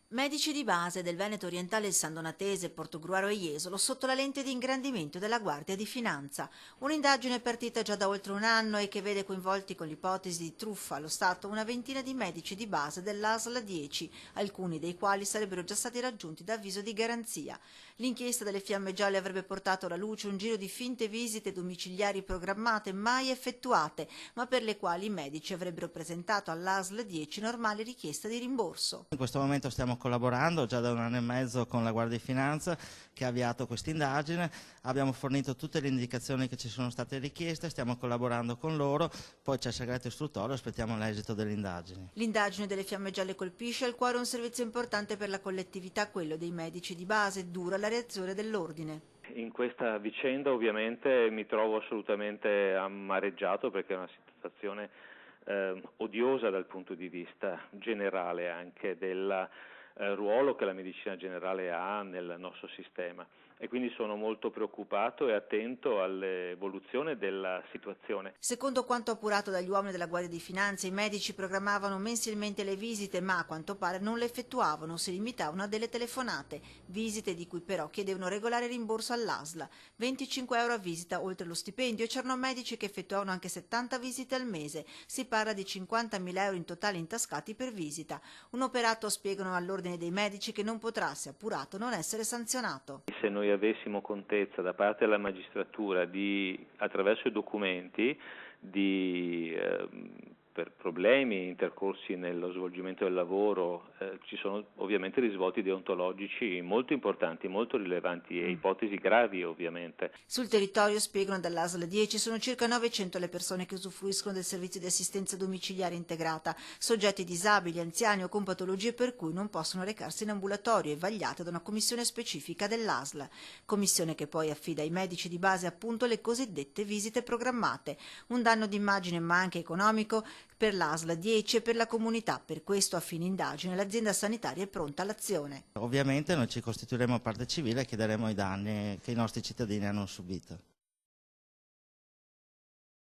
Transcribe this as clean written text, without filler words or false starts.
Medici di base del Veneto orientale, il Sandonatese, Portogruaro e Jesolo sotto la lente di ingrandimento della Guardia di Finanza. Un'indagine partita già da oltre un anno e che vede coinvolti con l'ipotesi di truffa allo Stato una ventina di medici di base dell'ASL 10, alcuni dei quali sarebbero già stati raggiunti da avviso di garanzia. L'inchiesta delle Fiamme Gialle avrebbe portato alla luce un giro di finte visite domiciliari programmate mai effettuate, ma per le quali i medici avrebbero presentato all'ASL 10 normale richiesta di rimborso. In questo momento stiamo collaborando già da un anno e mezzo con la Guardia di Finanza che ha avviato questa indagine, abbiamo fornito tutte le indicazioni che ci sono state richieste, stiamo collaborando con loro, poi c'è il segreto istruttorio, aspettiamo l'esito delle indagini. L'indagine delle Fiamme Gialle colpisce al cuore un servizio importante per la collettività, quello dei medici di base, dura la reazione dell'ordine. In questa vicenda ovviamente mi trovo assolutamente amareggiato perché è una situazione odiosa dal punto di vista generale anche del ruolo che la medicina generale ha nel nostro sistema e quindi sono molto preoccupato e attento all'evoluzione della situazione. Secondo quanto appurato dagli uomini della Guardia di Finanza, i medici programmavano mensilmente le visite, ma a quanto pare non le effettuavano, si limitavano a delle telefonate, visite di cui però chiedevano regolare rimborso all'ASL, 25 euro a visita oltre lo stipendio, e c'erano medici che effettuavano anche 70 visite al mese, si parla di 50.000 euro in totale intascati per visita, un operato, spiegano all'ordine dei medici, che non potrà, se appurato, non essere sanzionato. Se noi avessimo contezza da parte della magistratura attraverso i documenti per problemi intercorsi nello svolgimento del lavoro, ci sono ovviamente risvolti deontologici molto importanti, molto rilevanti e ipotesi gravi ovviamente. Sul territorio, spiegano dall'ASL 10, sono circa 900 le persone che usufruiscono del servizio di assistenza domiciliare integrata, soggetti disabili, anziani o con patologie per cui non possono recarsi in ambulatorio e vagliate da una commissione specifica dell'ASL, commissione che poi affida ai medici di base appunto le cosiddette visite programmate, un danno d'immagine ma anche economico per l'ASL 10 e per la comunità. Per questo, a fine indagine, l'azienda sanitaria è pronta all'azione. Ovviamente noi ci costituiremo parte civile e chiederemo i danni che i nostri cittadini hanno subito.